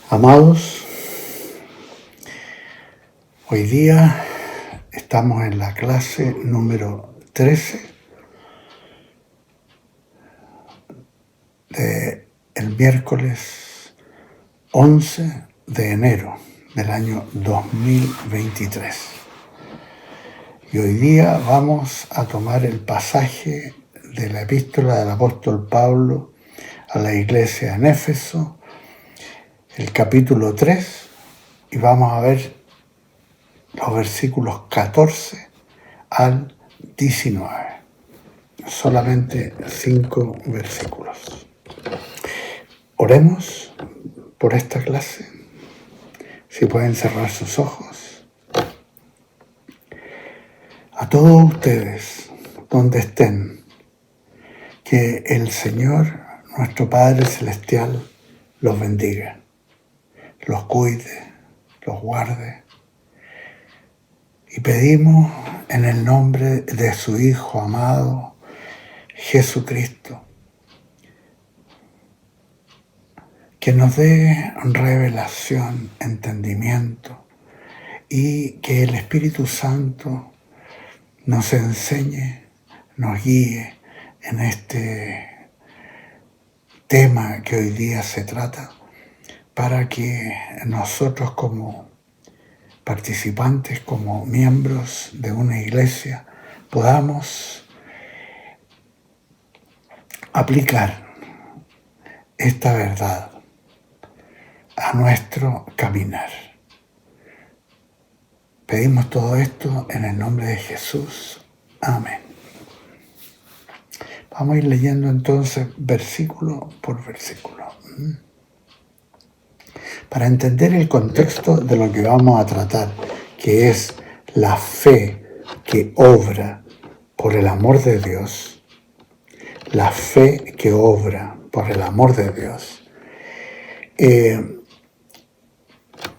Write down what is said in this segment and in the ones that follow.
Amados, hoy día estamos en la clase número 13 del miércoles 11 de enero del año 2023. Y hoy día vamos a tomar el pasaje de la epístola del apóstol Pablo a la iglesia en Éfeso, el capítulo 3, y vamos a ver los versículos 14 al 19. Solamente 5 versículos. Oremos por esta clase. Si pueden cerrar sus ojos. A todos ustedes, donde estén, que el Señor, nuestro Padre Celestial, los bendiga, los cuide, los guarde. Y pedimos en el nombre de su Hijo amado, Jesucristo, que nos dé revelación, entendimiento, y que el Espíritu Santo nos enseñe, nos guíe en este tema que hoy día se trata, para que nosotros como participantes, como miembros de una iglesia, podamos aplicar esta verdad a nuestro caminar. Pedimos todo esto en el nombre de Jesús. Amén. Vamos a ir leyendo entonces versículo por versículo, para entender el contexto de lo que vamos a tratar, que es la fe que obra por el amor de Dios. La fe que obra por el amor de Dios.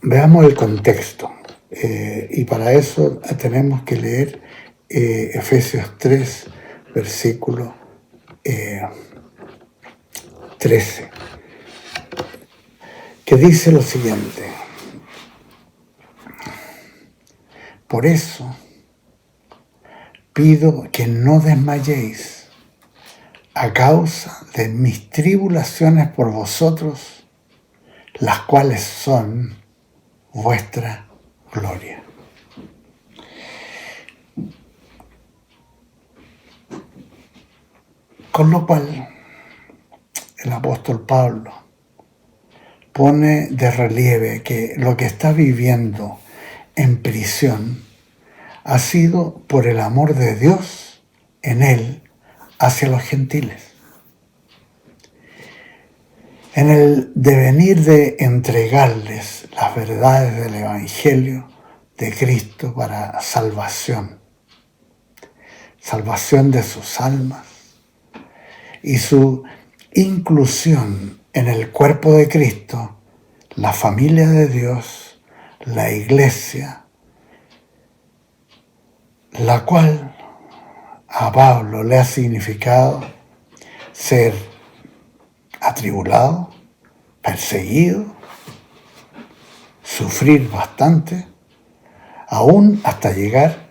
Veamos el contexto, y para eso tenemos que leer Efesios 3, versículo 13, que dice lo siguiente: por eso pido que no desmayéis a causa de mis tribulaciones por vosotros, las cuales son vuestra gloria. Con lo cual, el apóstol Pablo pone de relieve que lo que está viviendo en prisión ha sido por el amor de Dios en él hacia los gentiles. En el devenir de entregarles las verdades del Evangelio de Cristo para salvación de sus almas y su inclusión en el cuerpo de Cristo, la familia de Dios, la iglesia, la cual a Pablo le ha significado ser atribulado, perseguido, sufrir bastante, aún hasta llegar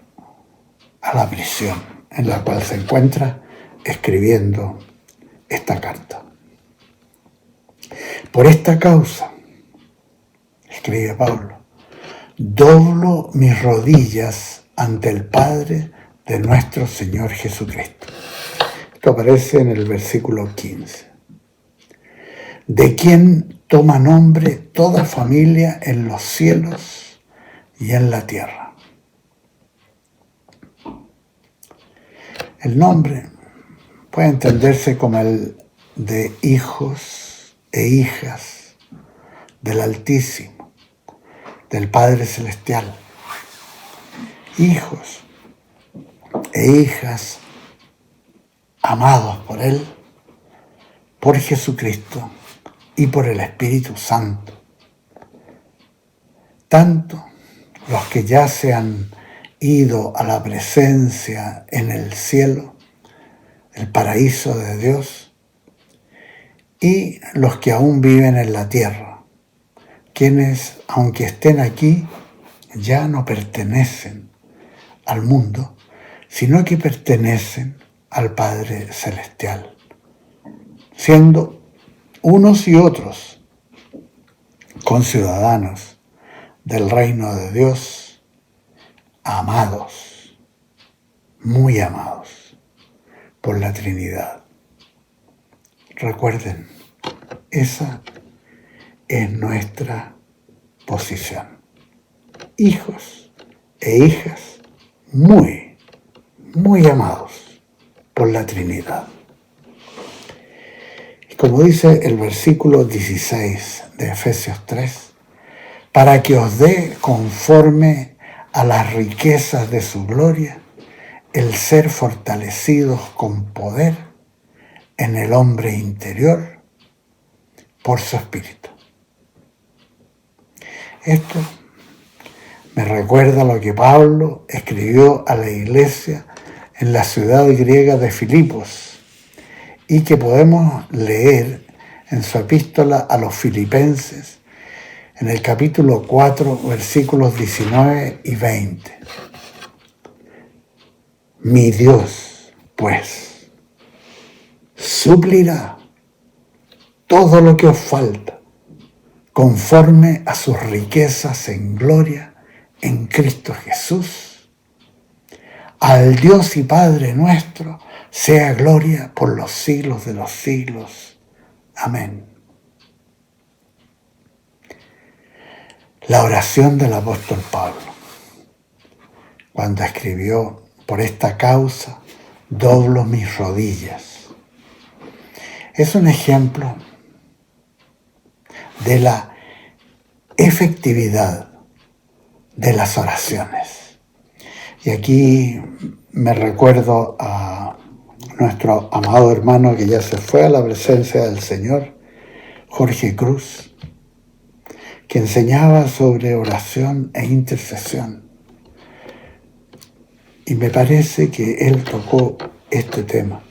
a la prisión en la cual se encuentra escribiendo esta carta. Por esta causa, escribe Pablo, doblo mis rodillas ante el Padre de nuestro Señor Jesucristo. Esto aparece en el versículo 15. De quien toma nombre toda familia en los cielos y en la tierra. El nombre puede entenderse como el de hijos e hijas del Altísimo, del Padre Celestial. Hijos e hijas amados por Él, por Jesucristo y por el Espíritu Santo. Tanto los que ya se han ido a la presencia en el cielo, el paraíso de Dios, y los que aún viven en la tierra, quienes, aunque estén aquí, ya no pertenecen al mundo, sino que pertenecen al Padre Celestial, siendo unos y otros conciudadanos del reino de Dios, amados, muy amados por la Trinidad. Recuerden, esa es nuestra posición. Hijos e hijas muy, muy amados por la Trinidad. Y como dice el versículo 16 de Efesios 3, para que os dé conforme a las riquezas de su gloria el ser fortalecidos con poder en el hombre interior por su espíritu. Esto me recuerda lo que Pablo escribió a la iglesia en la ciudad griega de Filipos y que podemos leer en su epístola a los filipenses en el capítulo 4, versículos 19 y 20. Mi Dios, pues, suplirá todo lo que os falta conforme a sus riquezas en gloria en Cristo Jesús. Al Dios y Padre nuestro sea gloria por los siglos de los siglos. Amén. La oración del apóstol Pablo, cuando escribió: por esta causa doblo mis rodillas, es un ejemplo de la efectividad de las oraciones. Y aquí me recuerdo a nuestro amado hermano que ya se fue a la presencia del Señor, Jorge Cruz, que enseñaba sobre oración e intercesión. Y me parece que él tocó este tema.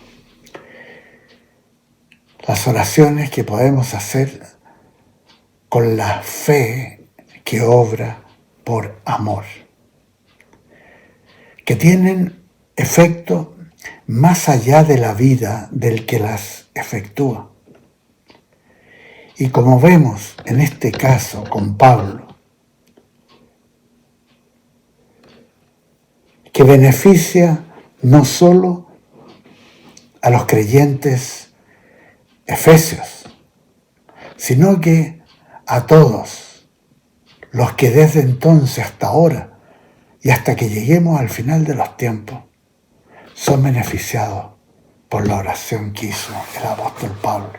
Las oraciones que podemos hacer con la fe que obra por amor, que tienen efecto más allá de la vida del que las efectúa. Y como vemos en este caso con Pablo, que beneficia no solo a los creyentes efesios, sino que a todos los que desde entonces hasta ahora y hasta que lleguemos al final de los tiempos son beneficiados por la oración que hizo el apóstol Pablo.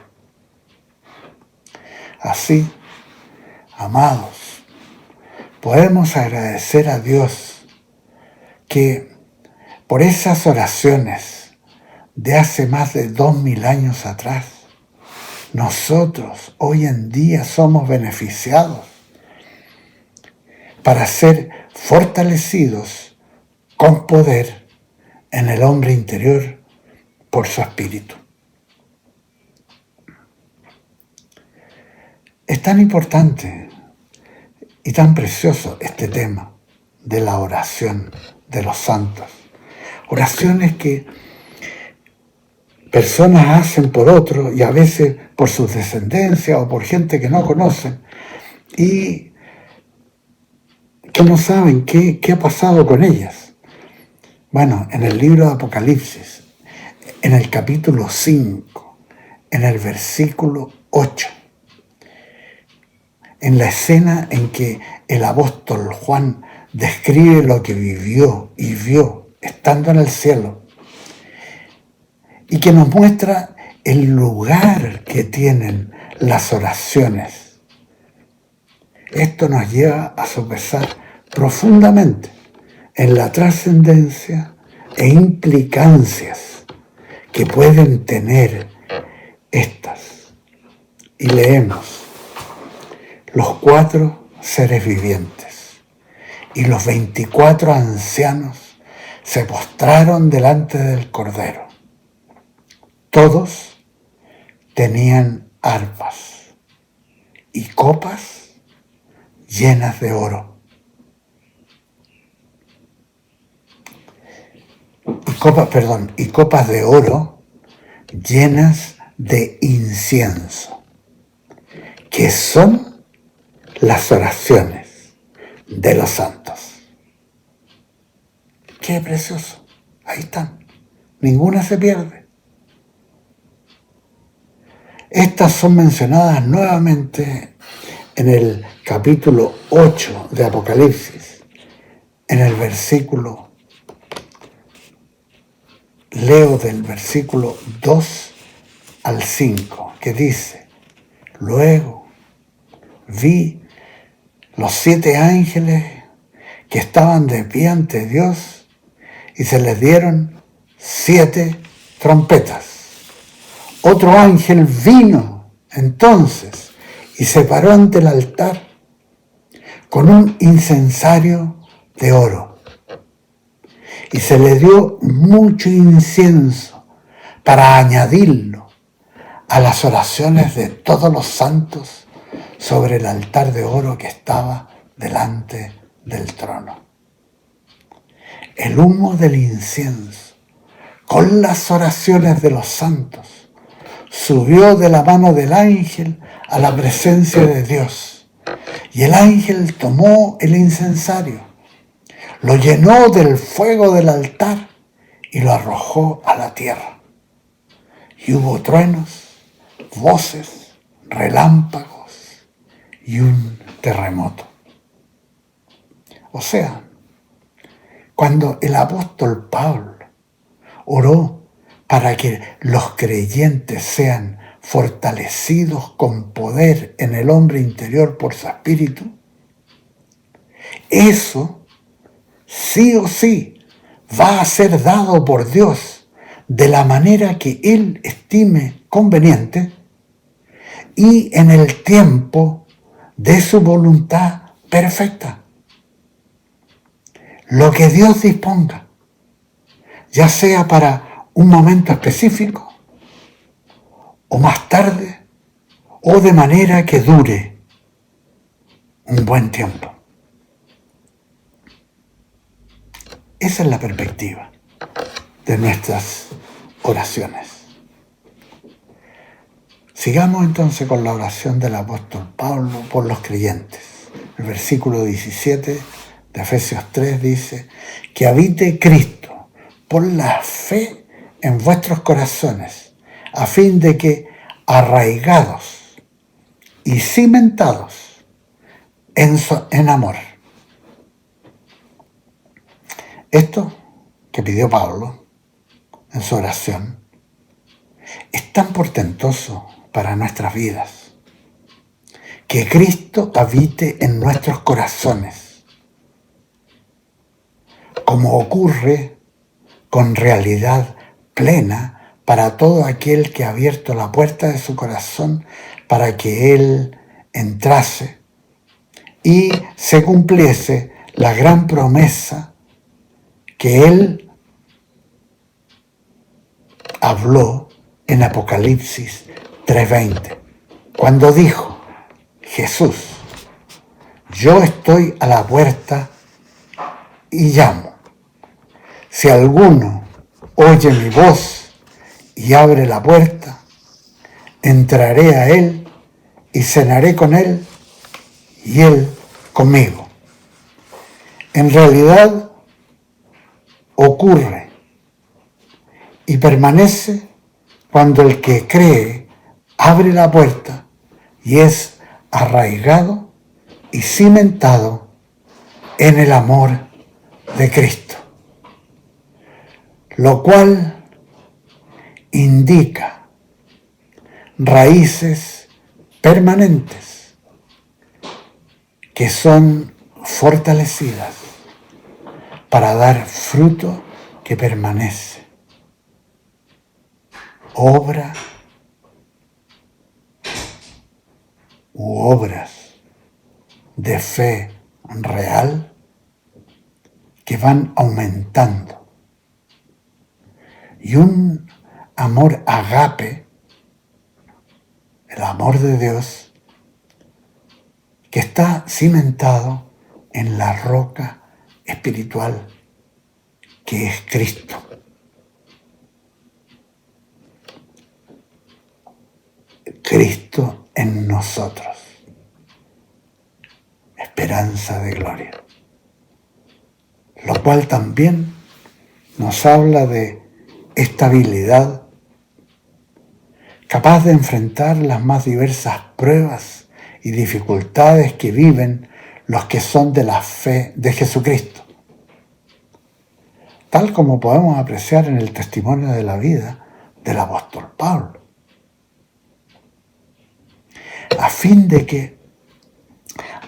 Así, amados, podemos agradecer a Dios que por esas oraciones de hace más de 2000 años atrás, nosotros hoy en día somos beneficiados para ser fortalecidos con poder en el hombre interior por su espíritu. Es tan importante y tan precioso este tema de la oración de los santos. Oraciones que personas hacen por otros y a veces por sus descendencias o por gente que no conocen y que no saben qué ha pasado con ellas. Bueno, en el libro de Apocalipsis, en el capítulo 5, en el versículo 8, en la escena en que el apóstol Juan describe lo que vivió y vio estando en el cielo y que nos muestra el lugar que tienen las oraciones. Esto nos lleva a sopesar profundamente en la trascendencia e implicancias que pueden tener estas. Y leemos: los 4 seres vivientes y los 24 ancianos se postraron delante del Cordero. Todos tenían arpas y copas llenas de oro. Y copas de oro llenas de incienso, que son las oraciones de los santos. ¡Qué precioso! Ahí están. Ninguna se pierde. Estas son mencionadas nuevamente en el capítulo 8 de Apocalipsis, en el versículo, leo del versículo 2 al 5, que dice: luego vi los 7 ángeles que estaban de pie ante Dios y se les dieron 7 trompetas. Otro ángel vino entonces y se paró ante el altar con un incensario de oro. Y se le dio mucho incienso para añadirlo a las oraciones de todos los santos sobre el altar de oro que estaba delante del trono. El humo del incienso con las oraciones de los santos subió de la mano del ángel a la presencia de Dios. Y el ángel tomó el incensario, lo llenó del fuego del altar y lo arrojó a la tierra. Y hubo truenos, voces, relámpagos y un terremoto. O sea, cuando el apóstol Pablo oró para que los creyentes sean fortalecidos con poder en el hombre interior por su espíritu, eso sí o sí va a ser dado por Dios de la manera que Él estime conveniente y en el tiempo de su voluntad perfecta. Lo que Dios disponga, ya sea para un momento específico, o más tarde, o de manera que dure un buen tiempo. Esa es la perspectiva de nuestras oraciones. Sigamos entonces con la oración del apóstol Pablo por los creyentes. El versículo 17 de Efesios 3 dice: que habite Cristo por la fe en vuestros corazones, a fin de que, arraigados y cimentados en amor. Esto que pidió Pablo en su oración es tan portentoso para nuestras vidas. Que Cristo habite en nuestros corazones, como ocurre con realidad plena para todo aquel que ha abierto la puerta de su corazón para que Él entrase y se cumpliese la gran promesa que Él habló en Apocalipsis 3:20, cuando dijo Jesús: yo estoy a la puerta y llamo. Si alguno oye mi voz y abre la puerta, entraré a él y cenaré con él y él conmigo. En realidad ocurre y permanece cuando el que cree abre la puerta y es arraigado y cimentado en el amor de Cristo, lo cual indica raíces permanentes que son fortalecidas para dar fruto que permanece, obra u obras de fe real que van aumentando, y un amor agape, el amor de Dios que está cimentado en la roca espiritual que es Cristo. Cristo en nosotros, esperanza de gloria. Lo cual también nos habla de estabilidad, capaz de enfrentar las más diversas pruebas y dificultades que viven los que son de la fe de Jesucristo, tal como podemos apreciar en el testimonio de la vida del apóstol Pablo, a fin de que,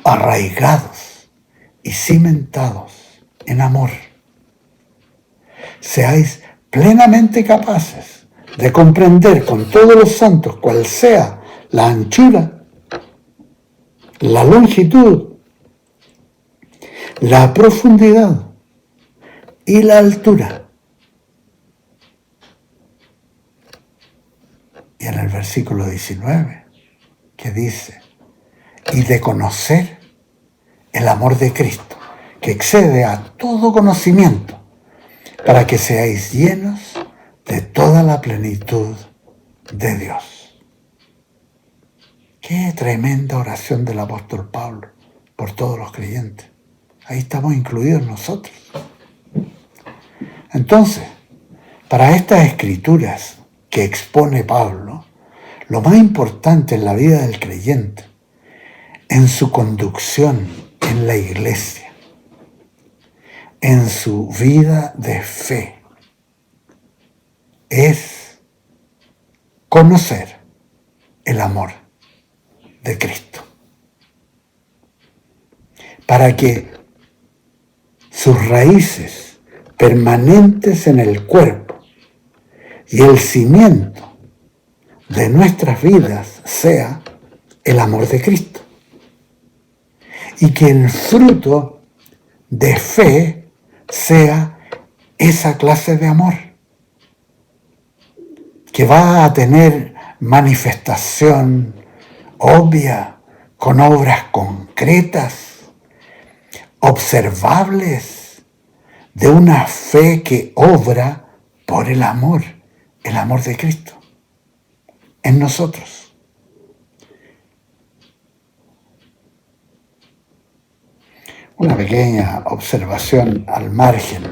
arraigados y cimentados en amor, seáis plenamente capaces de comprender con todos los santos cuál sea la anchura, la longitud, la profundidad y la altura. Y en el versículo 19, que dice, y de conocer el amor de Cristo, que excede a todo conocimiento, para que seáis llenos de toda la plenitud de Dios. Qué tremenda oración del apóstol Pablo por todos los creyentes. Ahí estamos incluidos nosotros. Entonces, para estas escrituras que expone Pablo, lo más importante en la vida del creyente, en su conducción en la iglesia, en su vida de fe, es conocer el amor de Cristo, para que sus raíces permanentes en el cuerpo y el cimiento de nuestras vidas sea el amor de Cristo, y que el fruto de fe sea esa clase de amor que va a tener manifestación obvia, con obras concretas, observables, de una fe que obra por el amor de Cristo en nosotros. Una pequeña observación al margen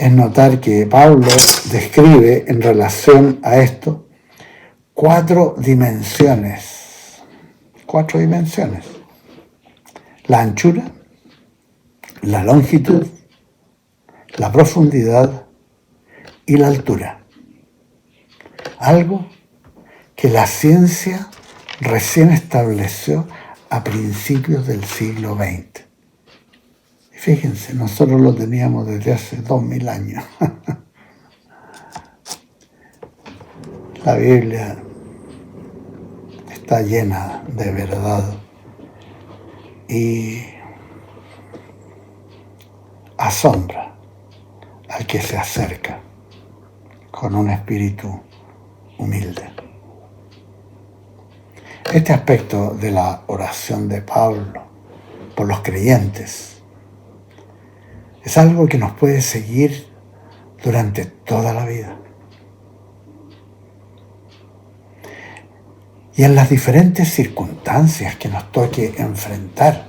es notar que Pablo describe en relación a esto cuatro dimensiones. La anchura, la longitud, la profundidad y la altura. Algo que la ciencia recién estableció a principios del siglo XX. Fíjense, nosotros lo teníamos desde hace 2000 años. La Biblia está llena de verdad y asombra al que se acerca con un espíritu humilde. Este aspecto de la oración de Pablo por los creyentes es algo que nos puede seguir durante toda la vida. Y en las diferentes circunstancias que nos toque enfrentar,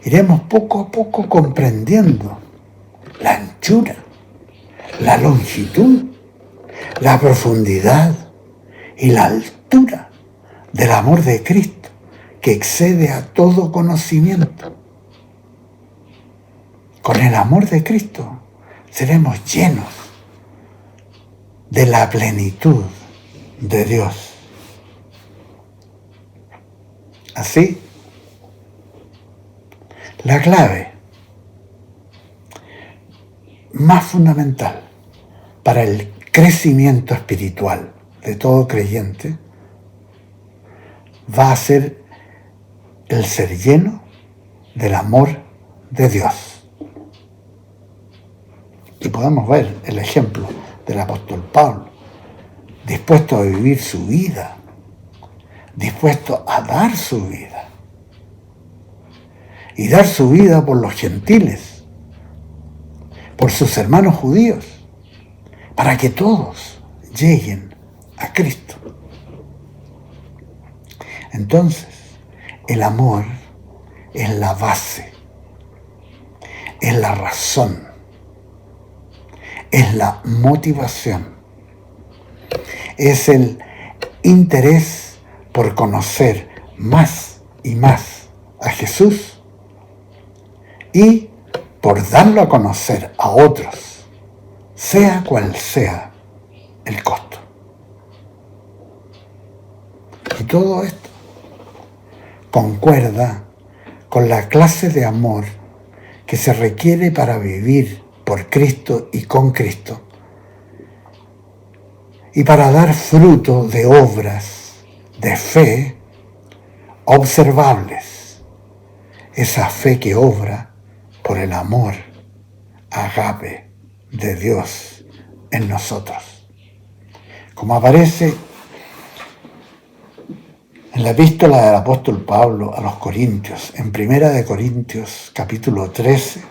iremos poco a poco comprendiendo la anchura, la longitud, la profundidad y la altura del amor de Cristo, que excede a todo conocimiento. Con el amor de Cristo seremos llenos de la plenitud de Dios. Así, la clave más fundamental para el crecimiento espiritual de todo creyente va a ser el ser lleno del amor de Dios. Y podemos ver el ejemplo del apóstol Pablo, dispuesto a vivir su vida dispuesto a dar su vida. Y dar su vida por los gentiles, por sus hermanos judíos, para que todos lleguen a Cristo. Entonces, el amor es la base, es la razón, es la motivación, es el interés por conocer más y más a Jesús y por darlo a conocer a otros, sea cual sea el costo. Y todo esto concuerda con la clase de amor que se requiere para vivir por Cristo y con Cristo, y para dar fruto de obras de fe observables, esa fe que obra por el amor agape de Dios en nosotros. Como aparece en la epístola del apóstol Pablo a los Corintios, en 1 Corintios capítulo 13,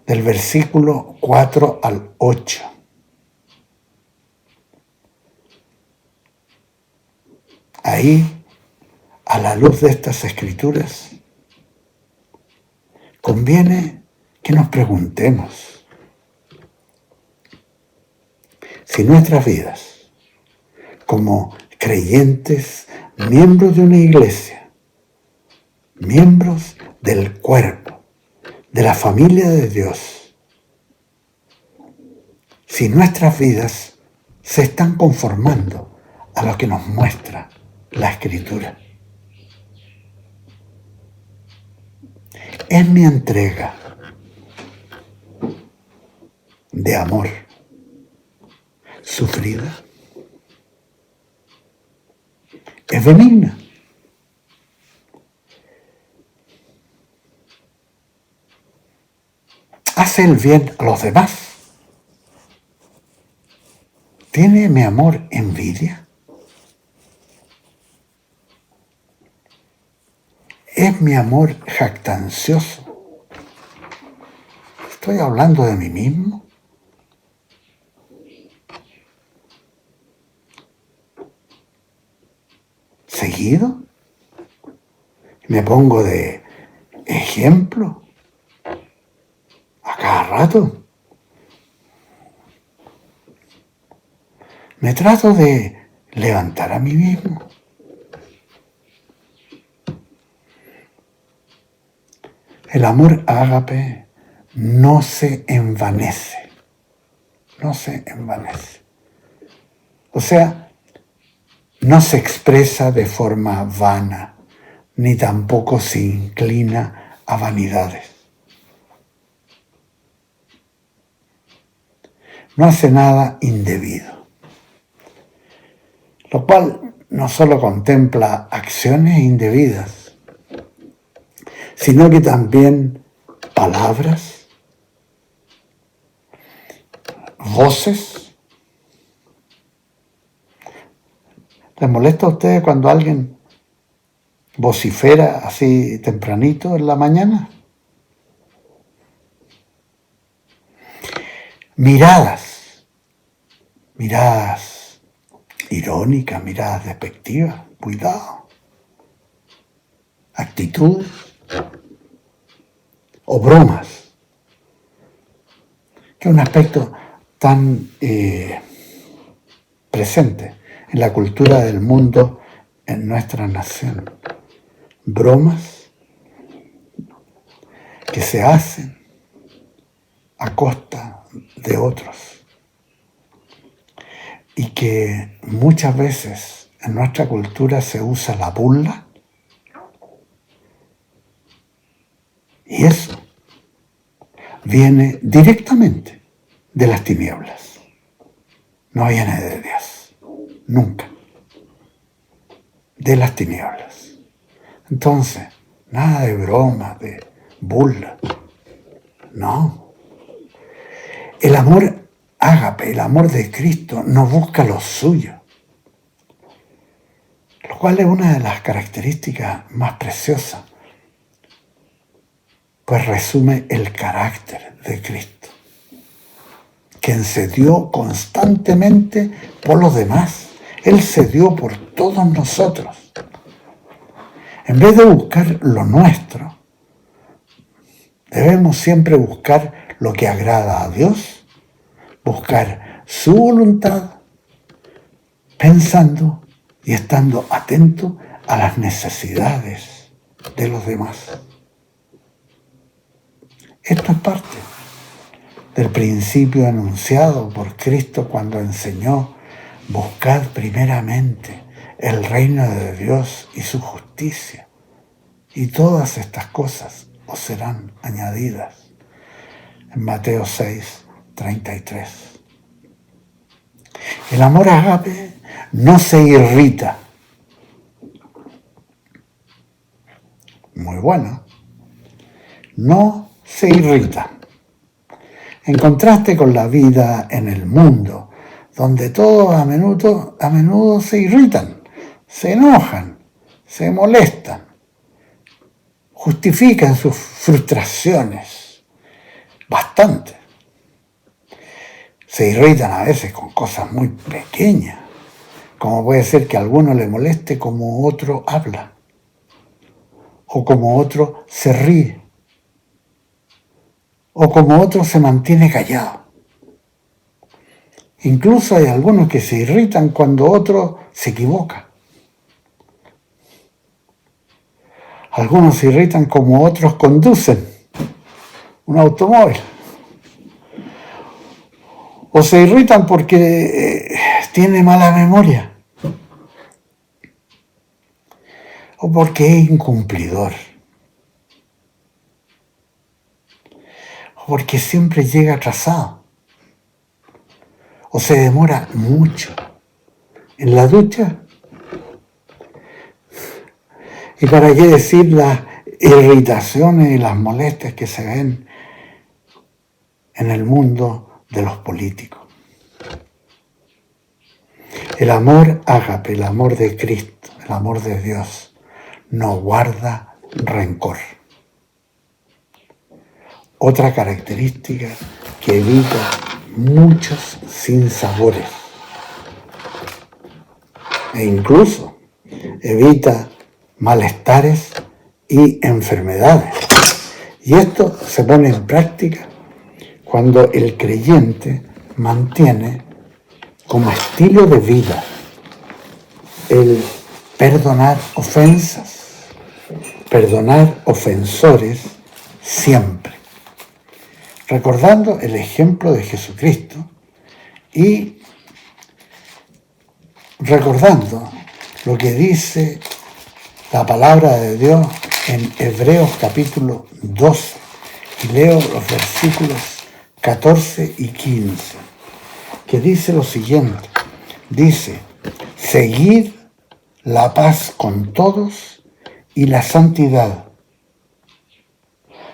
del versículo 4 al 8. Ahí, a la luz de estas escrituras, conviene que nos preguntemos si nuestras vidas, como creyentes, miembros de una iglesia, miembros del cuerpo, de la familia de Dios, si nuestras vidas se están conformando a lo que nos muestra la Escritura. Es mi entrega de amor sufrida. Es benigna. Hace el bien a los demás. ¿Tiene mi amor envidia? ¿Es mi amor jactancioso? ¿Estoy hablando de mí mismo? ¿Seguido? ¿Me pongo de ejemplo a cada rato? ¿Me trato de levantar a mí mismo? El amor ágape no se envanece. No se envanece. O sea, no se expresa de forma vana, ni tampoco se inclina a vanidades. No hace nada indebido, lo cual no solo contempla acciones indebidas, sino que también palabras, voces. ¿Les molesta a ustedes cuando alguien vocifera así tempranito en la mañana? Miradas irónicas, miradas despectivas, cuidado. Actitudes o bromas, que es un aspecto tan presente en la cultura del mundo en nuestra nación. Bromas que se hacen a costa de otros y que muchas veces en nuestra cultura se usa la burla, y eso viene directamente de las tinieblas, no viene de Dios, nunca, de las tinieblas. Entonces, nada de broma, de burla, no. El amor ágape, el amor de Cristo, no busca lo suyo, lo cual es una de las características más preciosas, pues resume el carácter de Cristo, quien se dio constantemente por los demás. Él se dio por todos nosotros. En vez de buscar lo nuestro, debemos siempre buscar lo que agrada a Dios, buscar su voluntad, pensando y estando atento a las necesidades de los demás. Esto es parte del principio anunciado por Cristo cuando enseñó: buscad primeramente el reino de Dios y su justicia, y todas estas cosas os serán añadidas. En Mateo 6, 33. El amor ágape no se irrita. Muy bueno. No se irrita. En contraste con la vida en el mundo, donde todos a menudo se irritan, se enojan, se molestan, justifican sus frustraciones bastante. Se irritan a veces con cosas muy pequeñas, como puede ser que a alguno le moleste como otro habla, o como otro se ríe, o como otro se mantiene callado. Incluso hay algunos que se irritan cuando otro se equivoca. Algunos se irritan como otros conducen un automóvil. O se irritan porque tiene mala memoria. O porque es incumplidor. O porque siempre llega atrasado. O se demora mucho en la ducha. ¿Y para qué decir las irritaciones y las molestias que se ven en el mundo de los políticos? El amor ágape, el amor de Cristo, el amor de Dios, no guarda rencor. Otra característica que evita muchos sinsabores e incluso evita malestares y enfermedades. Y esto se pone en práctica cuando el creyente mantiene como estilo de vida el perdonar ofensas, perdonar ofensores siempre, recordando el ejemplo de Jesucristo y recordando lo que dice la palabra de Dios en Hebreos capítulo 12, y leo los versículos 14 y 15, que dice lo siguiente. Dice: seguid la paz con todos y la santidad,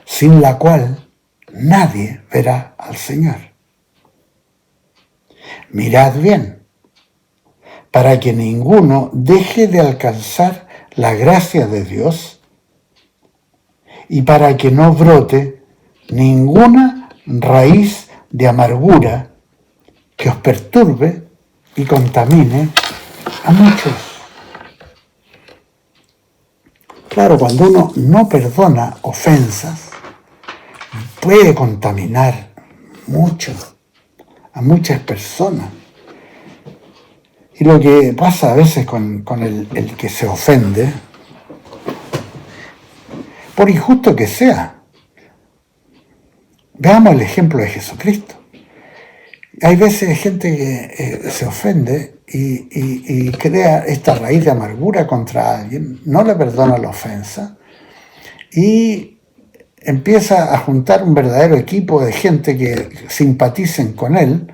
sin la cual nadie verá al Señor. Mirad bien, para que ninguno deje de alcanzar la gracia de Dios y para que no brote ninguna raíz de amargura que os perturbe y contamine a muchos. Claro, cuando uno no perdona ofensas, puede contaminar mucho a muchas personas. Y lo que pasa a veces con el que se ofende, por injusto que sea, veamos el ejemplo de Jesucristo. Hay veces gente que se ofende y crea esta raíz de amargura contra alguien, no le perdona la ofensa y empieza a juntar un verdadero equipo de gente que simpaticen con él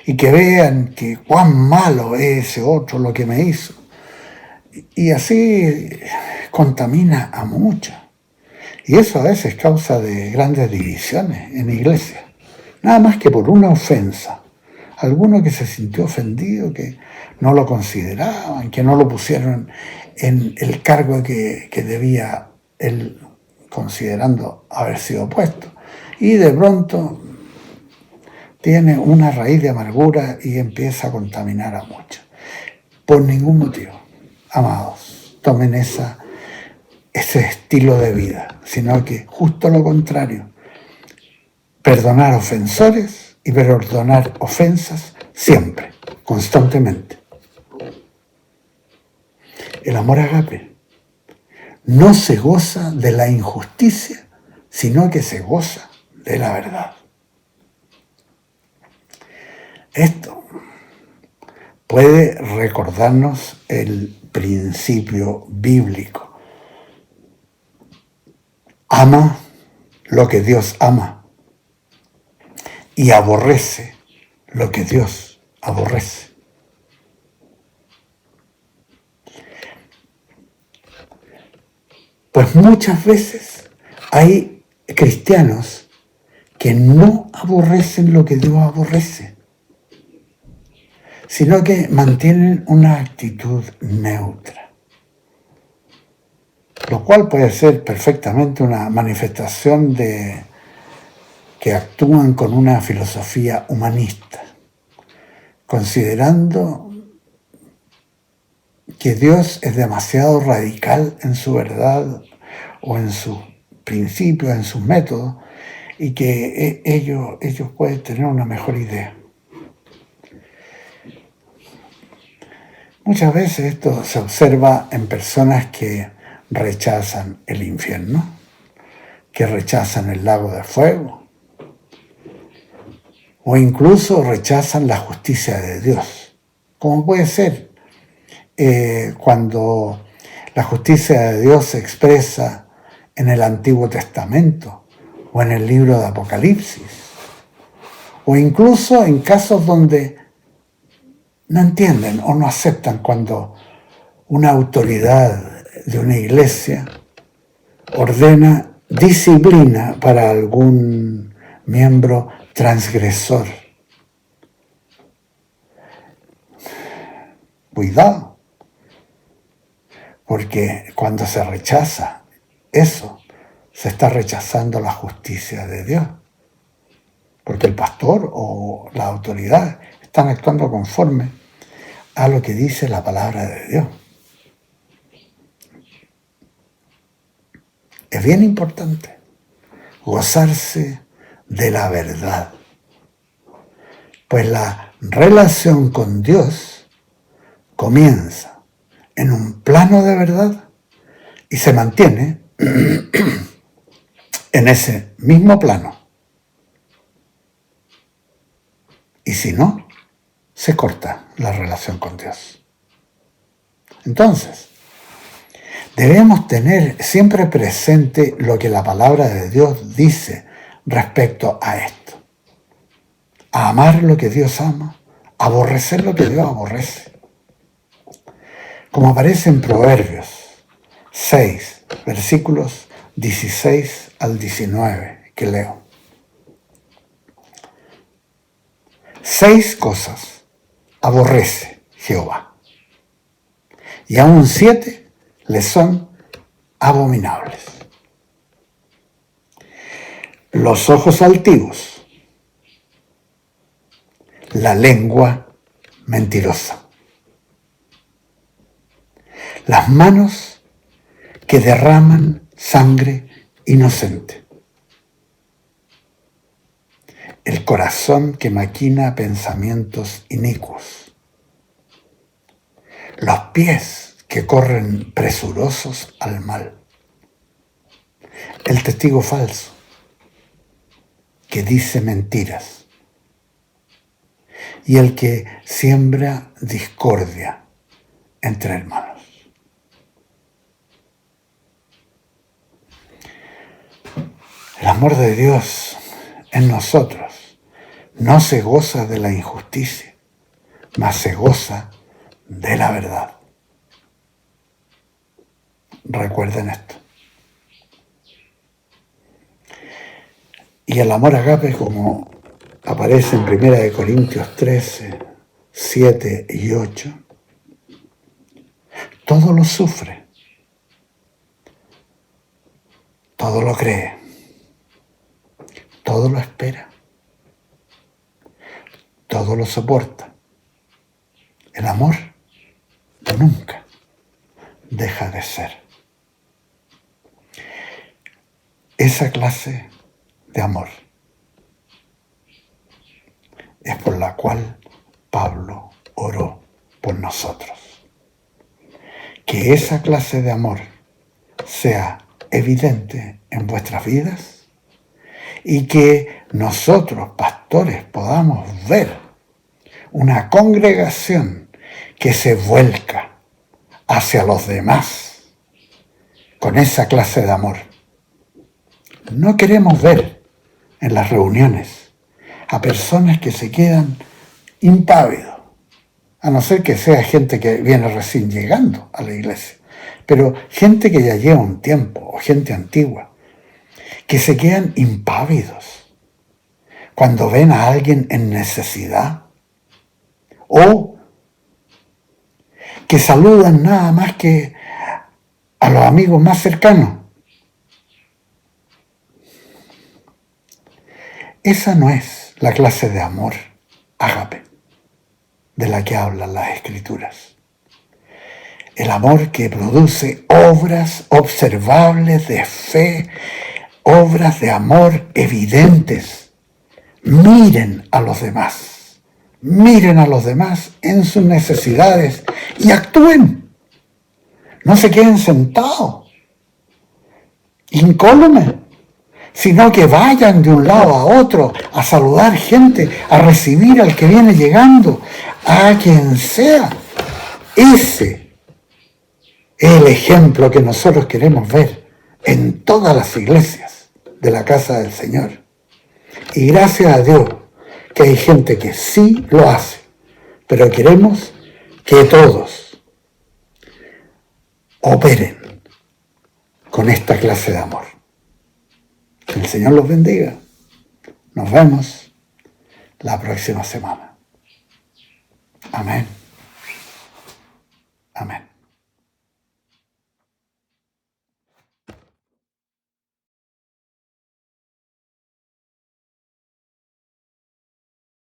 y que vean que cuán malo es ese otro lo que me hizo. Y así contamina a muchos. Y eso a veces causa de grandes divisiones en iglesia. Nada más que por una ofensa. Alguno que se sintió ofendido, que no lo consideraban, que no lo pusieron en el cargo que debía él, considerando haber sido puesto. Y de pronto tiene una raíz de amargura y empieza a contaminar a muchos. Por ningún motivo, amados, tomen ese estilo de vida, sino que justo lo contrario. Perdonar ofensores y perdonar ofensas siempre, constantemente. El amor ágape no se goza de la injusticia, sino que se goza de la verdad. Esto puede recordarnos el principio bíblico. Ama lo que Dios ama y aborrece lo que Dios aborrece. Pues muchas veces hay cristianos que no aborrecen lo que Dios aborrece, sino que mantienen una actitud neutra, lo cual puede ser perfectamente una manifestación de que actúan con una filosofía humanista, considerando que Dios es demasiado radical en su verdad o en sus principios, en sus métodos, y que ellos pueden tener una mejor idea. Muchas veces esto se observa en personas que rechazan el infierno, que rechazan el lago de fuego, o incluso rechazan la justicia de Dios, como puede ser cuando la justicia de Dios se expresa en el Antiguo Testamento o en el libro de Apocalipsis, o incluso en casos donde no entienden o no aceptan cuando una autoridad de una iglesia ordena disciplina para algún miembro transgresor. Cuidado, porque cuando se rechaza eso, se está rechazando la justicia de Dios, porque el pastor o la autoridad están actuando conforme a lo que dice la palabra de Dios. Es bien importante gozarse de la verdad, pues la relación con Dios comienza en un plano de verdad y se mantiene en ese mismo plano. Y si no, se corta la relación con Dios. Entonces, debemos tener siempre presente lo que la palabra de Dios dice respecto a esto. A amar lo que Dios ama, aborrecer lo que Dios aborrece. Como aparece en Proverbios 6, versículos 16 al 19, que leo. 6 cosas aborrece Jehová, y aún 7 le son abominables: los ojos altivos, la lengua mentirosa, las manos que derraman sangre inocente, el corazón que maquina pensamientos inicuos, los pies que corren presurosos al mal, el testigo falso que dice mentiras y el que siembra discordia entre hermanos. El amor de Dios en nosotros no se goza de la injusticia, mas se goza de la verdad. Recuerden esto. Y el amor ágape, como aparece en 1 Corintios 13, 7 y 8, todo lo sufre, todo lo cree, todo lo espera, todo lo soporta. El amor nunca deja de ser. Esa clase de amor es por la cual Pablo oró por nosotros. Que esa clase de amor sea evidente en vuestras vidas y que nosotros, pastores, podamos ver una congregación que se vuelca hacia los demás con esa clase de amor. No queremos ver en las reuniones a personas que se quedan impávidos, a no ser que sea gente que viene recién llegando a la iglesia, pero gente que ya lleva un tiempo, o gente antigua, que se quedan impávidos cuando ven a alguien en necesidad, o que saludan nada más que a los amigos más cercanos. Esa no es la clase de amor ágape de la que hablan las Escrituras. El amor que produce obras observables de fe, obras de amor evidentes. Miren a los demás en sus necesidades y actúen. No se queden sentados, incólumes, sino que vayan de un lado a otro a saludar gente, a recibir al que viene llegando, a quien sea. Ese es el ejemplo que nosotros queremos ver en todas las iglesias de la casa del Señor. Y gracias a Dios que hay gente que sí lo hace, pero queremos que todos operen con esta clase de amor. Que el Señor los bendiga. Nos vemos la próxima semana. Amén. Amén.